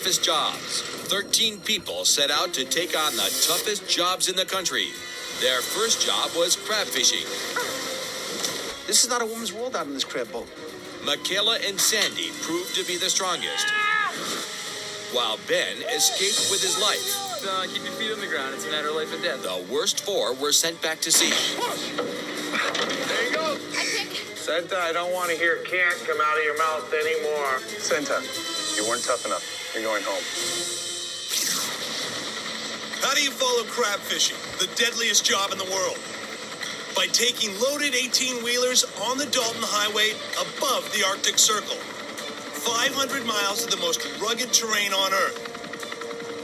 toughest jobs. 13 people set out to take on the toughest jobs in the country. Their first job was crab fishing. This is not a woman's world out in this crab boat. Michaela and Sandy proved to be the strongest, while Ben escaped with his life. Keep your feet on the ground. It's a matter of life and death. The worst four were sent back to sea. There you go. Senta, I don't want to hear can't come out of your mouth anymore. Senta, you weren't tough enough. You're going home. How do you follow crab fishing, the deadliest job in the world? By taking loaded 18-wheelers on the Dalton Highway above the Arctic Circle. 500 miles of the most rugged terrain on Earth.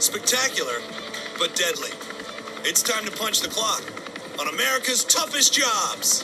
Spectacular, but deadly. It's time to punch the clock on America's toughest jobs.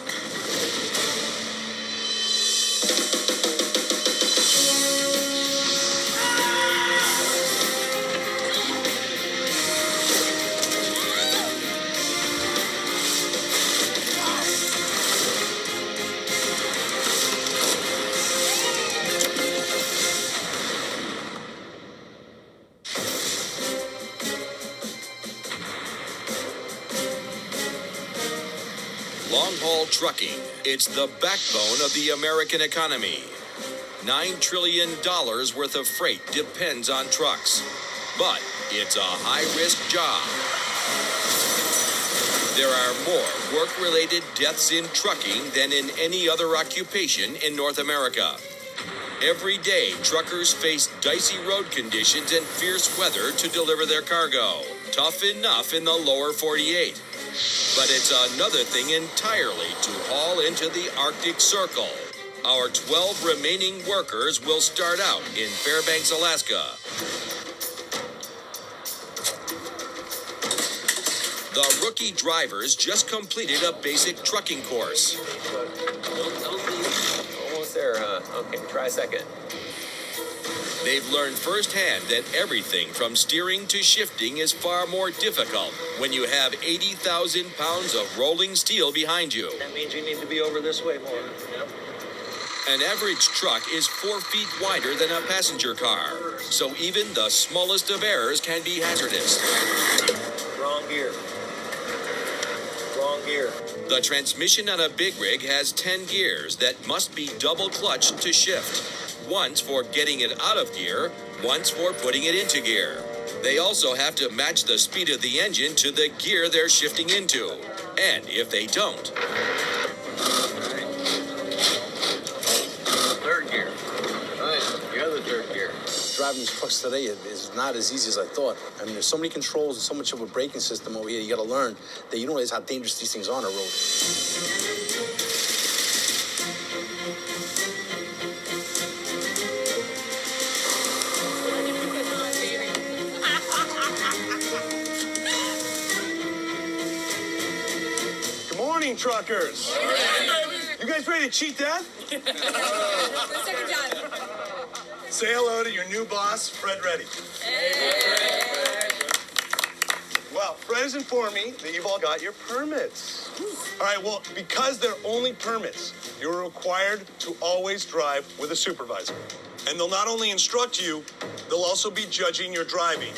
Long-haul trucking, it's the backbone of the American economy. $9 trillion worth of freight depends on trucks, but it's a high-risk job. There are more work-related deaths in trucking than in any other occupation in North America. Every day, truckers face dicey road conditions and fierce weather to deliver their cargo. Tough enough in the lower 48. But it's another thing entirely to haul into the Arctic Circle. Our 12 remaining workers will start out in Fairbanks, Alaska. The rookie drivers just completed a basic trucking course. Almost there, huh? Okay, try a second. They've learned firsthand that everything from steering to shifting is far more difficult when you have 80,000 pounds of rolling steel behind you. That means you need to be over this way more. Yep. An average truck is 4 feet wider than a passenger car, so even the smallest of errors can be hazardous. Wrong gear. Wrong gear. The transmission on a big rig has 10 gears that must be double clutched to shift. Once for getting it out of gear, once for putting it into gear. They also have to match the speed of the engine to the gear they're shifting into. And if they don't... Third gear. Nice. The other third gear. Driving these trucks today is not as easy as I thought. I mean, there's so many controls and so much of a braking system over here. You got to learn that you don't realize how dangerous these things are on the road. Truckers. You guys ready to cheat death? Second job. Say hello to your new boss, Fred Reddy. Hey. Well, Fred has informed me that you've all got your permits. All right, well, because they're only permits, you're required to always drive with a supervisor. And they'll not only instruct you, they'll also be judging your driving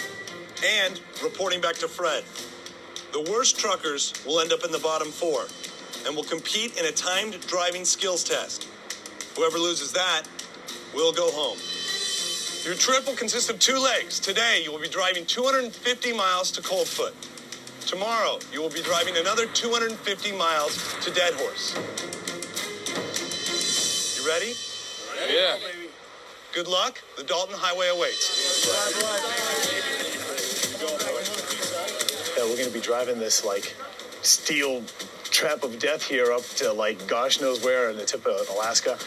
and reporting back to Fred. The worst truckers will end up in the bottom 4 and will compete in a timed driving skills test. Whoever loses that will go home. Your trip will consist of 2 legs. Today, you will be driving 250 miles to Coldfoot. Tomorrow, you will be driving another 250 miles to Dead Horse. You ready? Yeah. Good luck. The Dalton Highway awaits. Yeah, we're going to be driving this, steel trap of death here up to, gosh knows where in the tip of Alaska.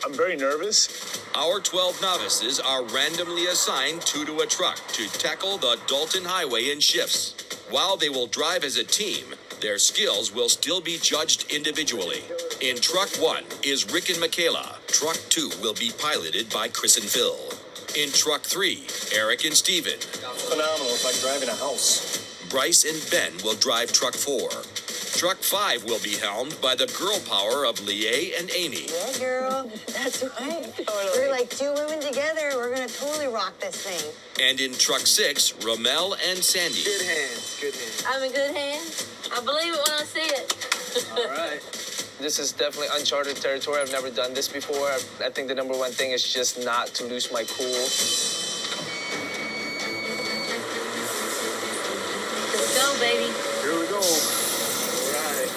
I'm very nervous. Our 12 novices are randomly assigned 2 to a truck to tackle the Dalton Highway in shifts. While they will drive as a team, their skills will still be judged individually. In Truck 1 is Rick and Michaela. Truck 2 will be piloted by Chris and Phil. In Truck 3, Eric and Steven. Phenomenal. It's like driving a house. Bryce and Ben will drive Truck 4. Truck 5 will be helmed by the girl power of Leah and Amy. Yeah, girl. That's right. We're like two women together. We're going to totally rock this thing. And in Truck 6, Ramel and Sandy. Good hands, good hands. I'm in good hands. I believe it when I see it. All right. This is definitely uncharted territory. I've never done this before. I think the number one thing is just not to lose my cool. Let's go, baby. Here we go. All right.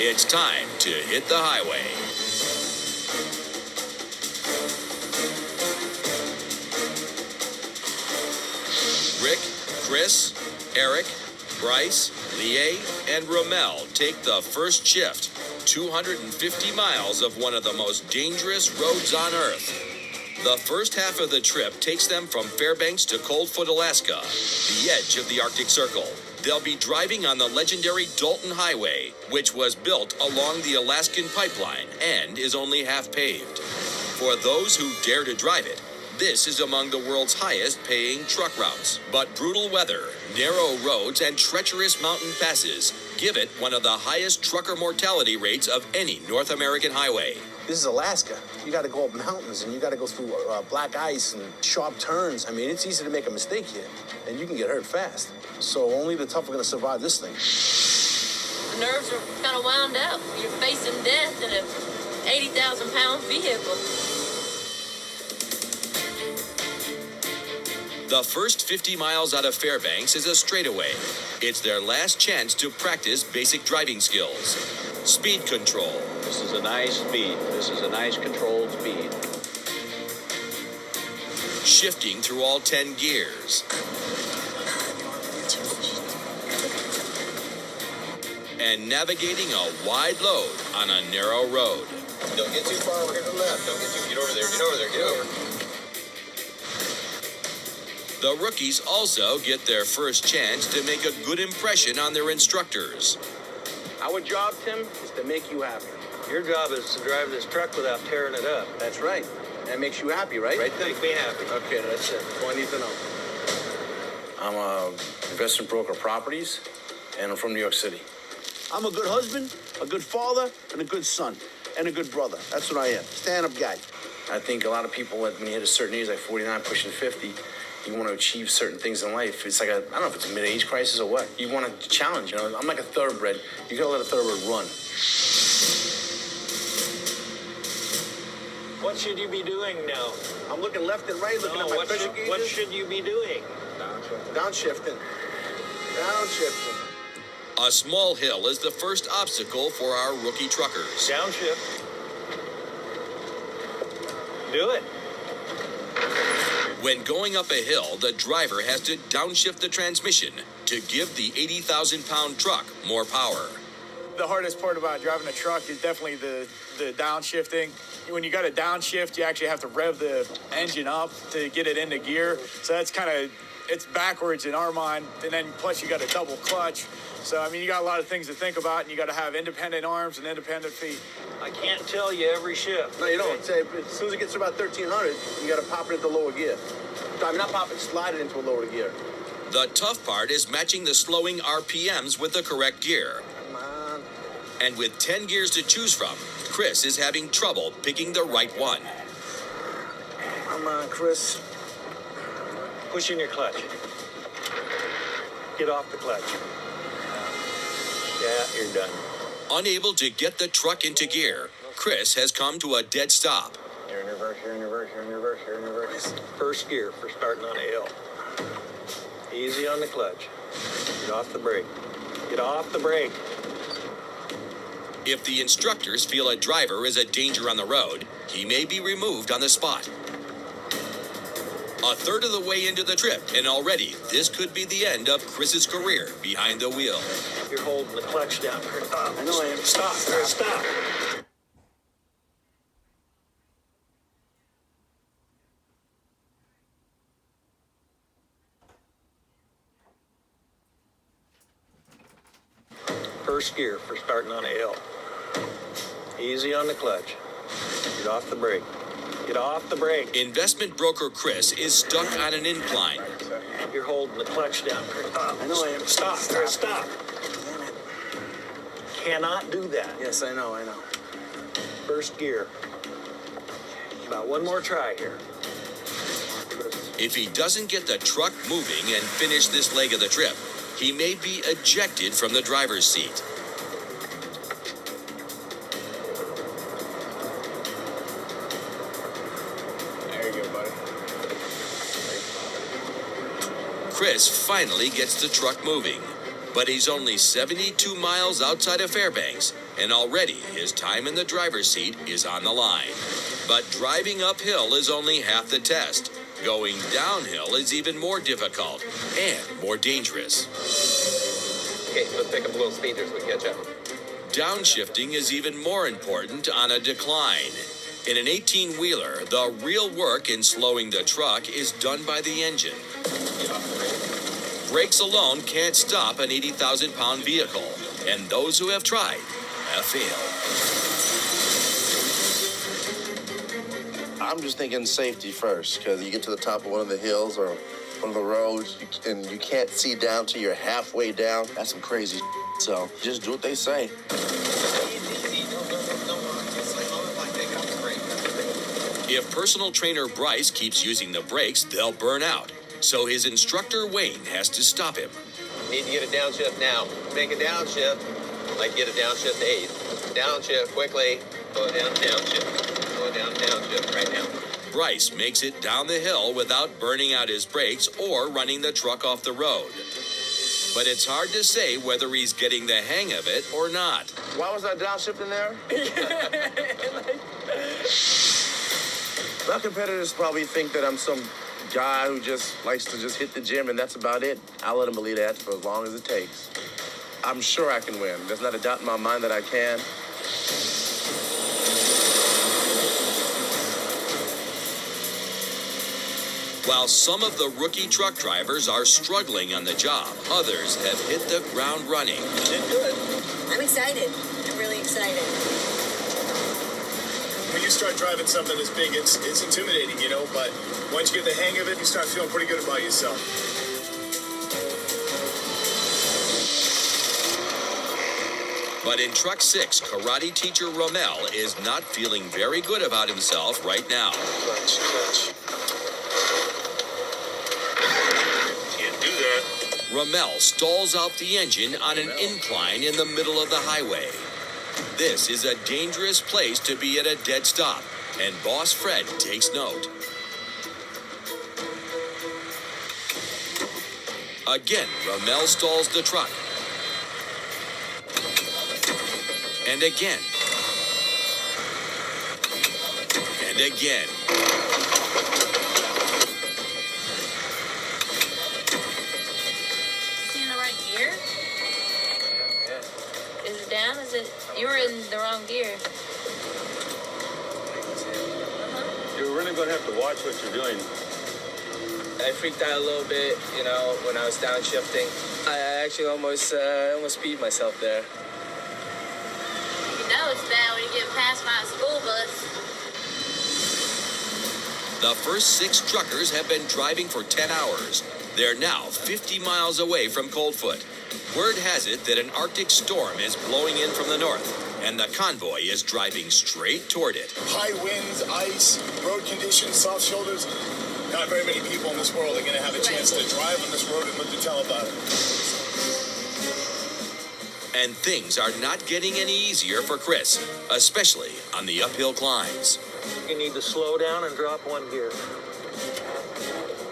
It's time to hit the highway. Rick, Chris, Eric, Bryce, Leah, and Ramel take the first shift, 250 miles of one of the most dangerous roads on Earth. The first half of the trip takes them from Fairbanks to Coldfoot, Alaska, the edge of the Arctic Circle. They'll be driving on the legendary Dalton Highway, which was built along the Alaskan pipeline and is only half paved. For those who dare to drive it, this is among the world's highest paying truck routes. But brutal weather, narrow roads, and treacherous mountain passes give it one of the highest trucker mortality rates of any North American highway. This is Alaska. You got to go up mountains and you got to go through black ice and sharp turns. I mean, it's easy to make a mistake here, and you can get hurt fast. So only the tough are going to survive this thing. The nerves are kind of wound up. You're facing death in a 80,000-pound vehicle. The first 50 miles out of Fairbanks is a straightaway. It's their last chance to practice basic driving skills. Speed control. This is a nice speed. This is a nice controlled speed. Shifting through all 10 gears. And navigating a wide load on a narrow road. Don't get too far over here to the left. Get over there, get over. The rookies also get their first chance to make a good impression on their instructors. Our job, Tim, is to make you happy. Your job is to drive this truck without tearing it up. That's right. That makes you happy, right? Right, make me happy. Okay, that's it. That's all I need to know. I'm a investment broker of properties, and I'm from New York City. I'm a good husband, a good father, and a good son, and a good brother. That's what I am. Stand-up guy. I think a lot of people, when you hit a certain age, like 49, pushing 50, you want to achieve certain things in life. It's like I don't know if it's a mid-age crisis or what. You want to challenge, I'm like a thoroughbred. You got to let a thoroughbred run. What should you be doing now? I'm looking left and right, looking at my pressure gauges. What should you be doing? Downshifting. Downshifting. A small hill is the first obstacle for our rookie truckers. Downshift. Do it. When going up a hill, the driver has to downshift the transmission to give the 80,000-pound truck more power. The hardest part about driving a truck is definitely the downshifting. When you got to downshift, you actually have to rev the engine up to get it into gear. So that's it's backwards in our mind. And then plus you got a double clutch. So, I mean, you got a lot of things to think about, and you got to have independent arms and independent feet. I can't tell you every shift. No, you don't. Say, as soon as it gets to about 1,300, you got to pop it into lower gear. I mean, not pop it, slide it into a lower gear. The tough part is matching the slowing RPMs with the correct gear. Come on. And with 10 gears to choose from, Chris is having trouble picking the right one. Come on, Chris. Push in your clutch. Get off the clutch. Yeah, you're done. Unable to get the truck into gear, Chris has come to a dead stop. You're in reverse, you're in reverse, you're in reverse, you're in reverse. First gear for starting on a hill. Easy on the clutch. Get off the brake. Get off the brake. If the instructors feel a driver is a danger on the road, he may be removed on the spot. A third of the way into the trip, and already this could be the end of Chris's career behind the wheel. You're holding the clutch down. I know I am. Stop. Stop. First gear for starting on a hill. Easy on the clutch. Get off the brake. Get off the brake. Investment broker Chris is stuck on an incline. You're holding the clutch down. I know I am. Stop. Stop. Damn it. Cannot do that. Yes, I know. First gear. About one more try here. If he doesn't get the truck moving and finish this leg of the trip, he may be ejected from the driver's seat. There you go, buddy. Chris finally gets the truck moving, but he's only 72 miles outside of Fairbanks, and already his time in the driver's seat is on the line. But driving uphill is only half the test. Going downhill is even more difficult and more dangerous. Okay, let's pick up a little speed here so we can catch up. Downshifting is even more important on a decline. In an 18-wheeler, the real work in slowing the truck is done by the engine. Brakes alone can't stop an 80,000-pound vehicle, and those who have tried have failed. I'm just thinking safety first, because you get to the top of one of the hills or one of the roads, and you can't see down till you're halfway down. That's some crazy shit. So just do what they say. If personal trainer Bryce keeps using the brakes, they'll burn out. So his instructor Wayne has to stop him. Need to get a downshift now. Make a downshift. Like get a downshift 8. Downshift quickly. Go down, downshift. Go down, downshift right now. Bryce makes it down the hill without burning out his brakes or running the truck off the road. But it's hard to say whether he's getting the hang of it or not. Why was that downshift in there? My competitors probably think that I'm some guy who just likes to just hit the gym, and that's about it. I'll let them believe that for as long as it takes. I'm sure I can win. There's not a doubt in my mind that I can. While some of the rookie truck drivers are struggling on the job, others have hit the ground running. I'm excited. I'm really excited. When you start driving something this big, it's intimidating, you know, but once you get the hang of it, you start feeling pretty good about yourself. But in Truck 6, karate teacher Rommel is not feeling very good about himself right now. Clutch. Can't do that. Rommel stalls out the engine on an incline in the middle of the highway. This is a dangerous place to be at a dead stop, and Boss Fred takes note. Again, Rommel stalls the truck. And again. And again. Is he in the right gear? Is it down? Is it? You were in the wrong gear. You're really going to have to watch what you're doing. I freaked out a little bit, you know, when I was downshifting. I actually almost speed myself there. You know it's bad when you get past my school bus. The first 6 truckers have been driving for 10 hours. They're now 50 miles away from Coldfoot. Word has it that an Arctic storm is blowing in from the north, and the convoy is driving straight toward it. High winds, ice, road conditions, soft shoulders. Not very many people in this world are going to have a chance to drive on this road and live to tell about it. And things are not getting any easier for Chris, especially on the uphill climbs. You need to slow down and drop one gear.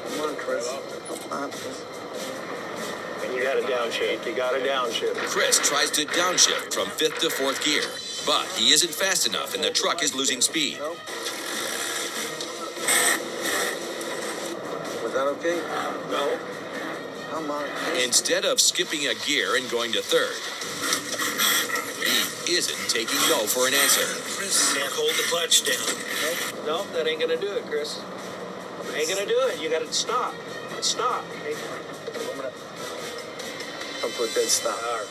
Come on, Chris. Come on, Chris. And you got a downshift. You got a downshift. Chris tries to downshift from 5th to 4th gear, but he isn't fast enough and the truck is losing speed. Was that okay? No. Come on. Instead of skipping a gear and going to 3rd, he isn't taking no for an answer. Chris, can't hold the clutch down. Nope, that ain't going to do it, Chris. Ain't going to do it. You got to stop. Stop. Come to a dead stop. All right.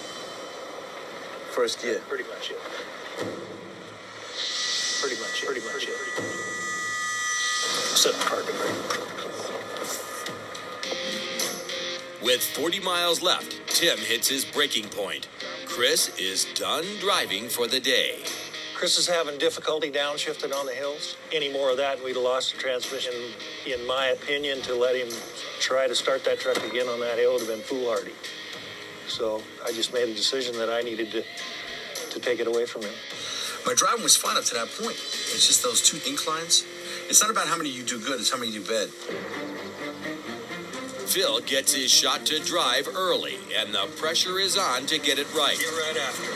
first gear. Pretty much it. Pretty much it. Except hard to break. With 40 miles left, Tim hits his breaking point. Chris is done driving for the day. Chris is having difficulty downshifting on the hills. Any more of that, we'd have lost the transmission. In my opinion, to let him try to start that truck again on that hill would have been foolhardy. So I just made a decision that I needed to take it away from him. My driving was fine up to that point. It's just those two inclines. It's not about how many you do good, it's how many you do bad. Phil gets his shot to drive early, and the pressure is on to get it right. Get right after it.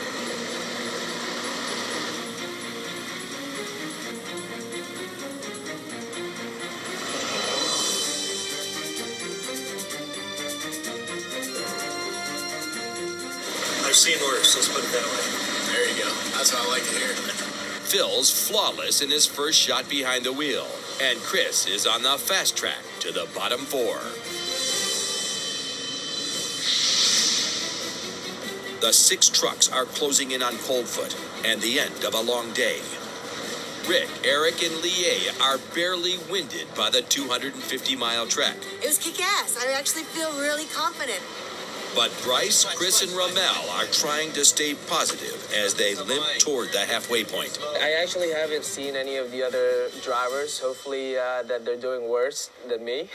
I've seen worse, let's put it that way. There you go. That's what I like to hear. Phil's flawless in his first shot behind the wheel, and Chris is on the fast track to the bottom four. The 6 trucks are closing in on Coldfoot and the end of a long day. Rick, Eric, and Lie are barely winded by the 250-mile trek. It was kick-ass. I actually feel really confident. But Bryce, Chris, and Ramel are trying to stay positive as they limp toward the halfway point. I actually haven't seen any of the other drivers. Hopefully that they're doing worse than me.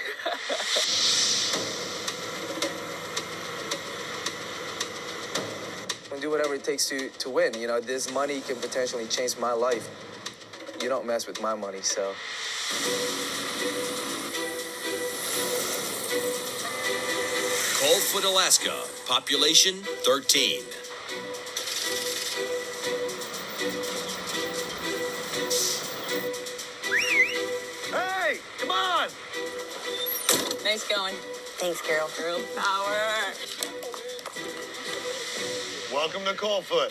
I'll do whatever it takes to win. You know, this money can potentially change my life. You don't mess with my money, so. Coldfoot, Alaska, population 13. Hey, come on! Nice going. Thanks, Carol. Girl power. Welcome to Coldfoot.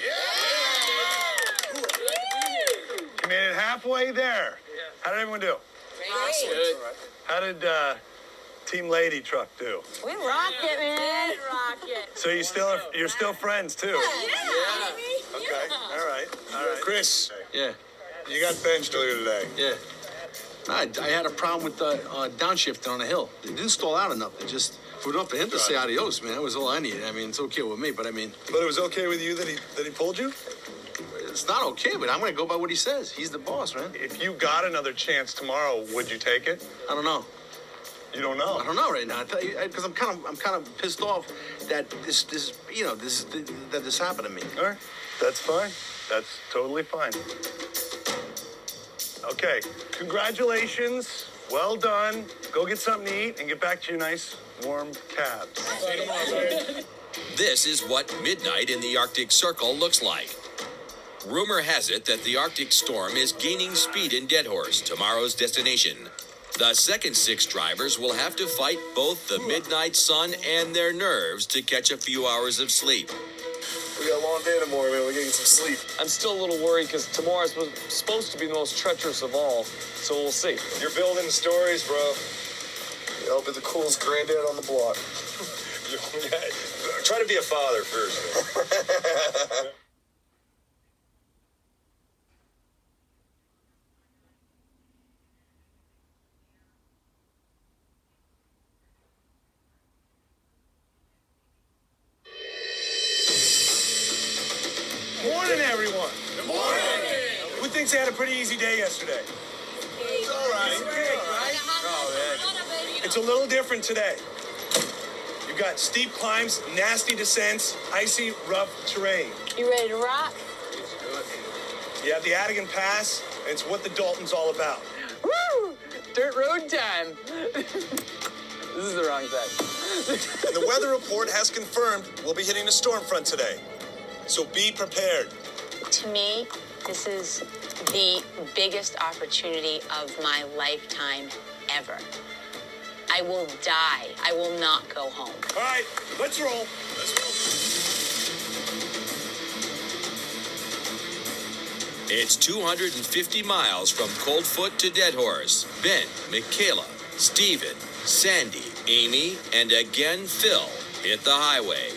You made it halfway there. How did everyone do? Great. How did Team Lady Truck do? We rocked it, man. Rock it. So you're still friends too? Yeah. Okay. All right. Chris. Yeah. You got benched earlier today. Yeah. I had a problem with the downshift on the hill. They didn't stall out enough. They just, for him to say adios, man, that was all I needed. I mean, it's okay with me, but I mean. But it was okay with you that he pulled you? It's not okay, but I'm going to go by what he says. He's the boss, man. If you got another chance tomorrow, would you take it? I don't know. You don't know? I don't know right now. I tell you, because I'm kind of pissed off that this happened to me. All right. That's fine. That's totally fine. Okay. Congratulations. Well done. Go get something to eat and get back to your nice, warm cabs. This is what midnight in the Arctic Circle looks like. Rumor has it that the Arctic storm is gaining speed in Deadhorse, tomorrow's destination. The second 6 drivers will have to fight both the midnight sun and their nerves to catch a few hours of sleep. We got a long day tomorrow, man. We're getting some sleep. I'm still a little worried because tomorrow is supposed to be the most treacherous of all, so we'll see. You're building stories, bro. I'll be the coolest granddad on the block. Try to be a father first. Morning, everyone. Good morning. Who thinks they had a pretty easy day yesterday? It's all right. It's a little different today. You got steep climbs, nasty descents, icy, rough terrain. You ready to rock? You have the Adigan Pass, and it's what the Dalton's all about. Woo! Dirt road time. This is the wrong side. And the weather report has confirmed we'll be hitting a storm front today. So be prepared. To me, this is the biggest opportunity of my lifetime ever. I will die. I will not go home. All right, let's roll. It's 250 miles from Coldfoot to Deadhorse. Ben, Michaela, Steven, Sandy, Amy, and again Phil hit the highway.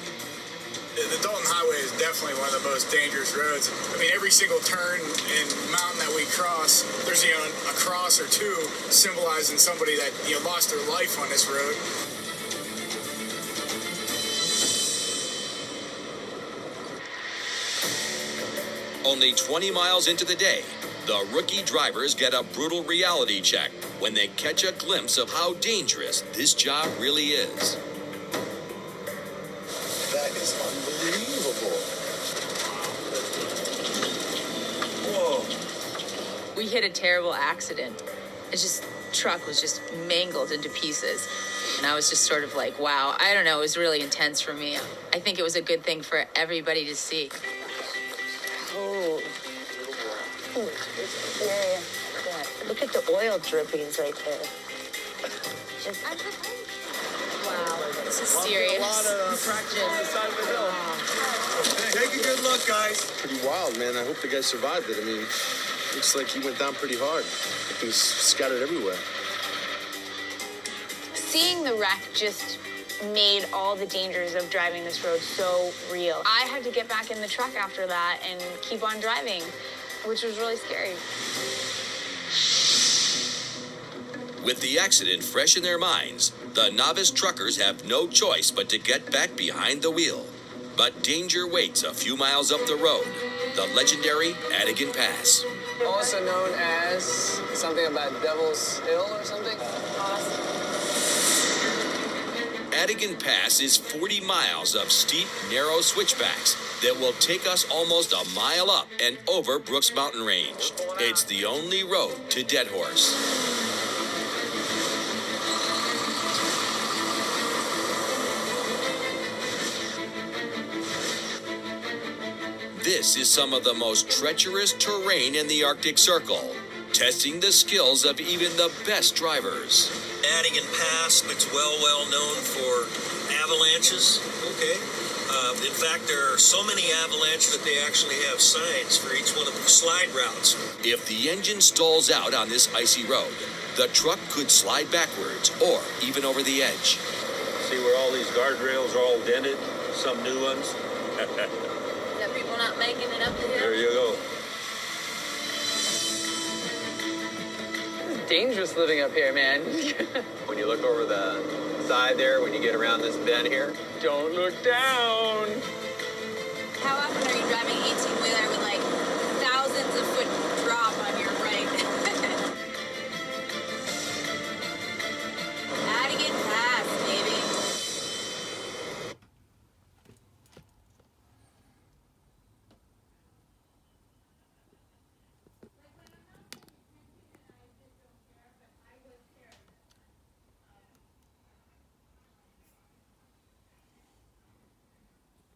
The Dalton Highway is definitely one of the most dangerous roads. I mean, every single turn and mountain that we cross, there's a cross or two symbolizing somebody that lost their life on this road. Only 20 miles into the day, the rookie drivers get a brutal reality check when they catch a glimpse of how dangerous this job really is. That is unbelievable. Whoa. We hit a terrible accident. Truck was just mangled into pieces. And I was just sort of like, wow, I don't know, it was really intense for me. I think it was a good thing for everybody to see. Oh. Yeah. Look at the oil drippings right there. Wow, this is serious. A lot of practice on the side of the hill. Take a good look, guys. Pretty wild, man. I hope the guy survived it. I mean, looks like he went down pretty hard. He was scattered everywhere. Seeing the wreck just made all the dangers of driving this road so real. I had to get back in the truck after that and keep on driving, which was really scary. With the accident fresh in their minds, the novice truckers have no choice but to get back behind the wheel. But danger waits a few miles up the road, the legendary Adigan Pass. Also known as something about Devil's Hill or something? Adigan Pass is 40 miles of steep, narrow switchbacks that will take us almost a mile up and over Brooks Mountain Range. It's the only road to Dead Horse. This is some of the most treacherous terrain in the Arctic Circle, testing the skills of even the best drivers. Adigan Pass, it's well known for avalanches, okay? In fact, there are so many avalanches that they actually have signs for each one of the slide routes. If the engine stalls out on this icy road, the truck could slide backwards or even over the edge. See where all these guardrails are all dented? Some new ones? That people not making it up the hill. There you go. It's dangerous living up here, man. When you look over the side there, when you get around this bend here, don't look down. How often are you driving 18-wheeler with like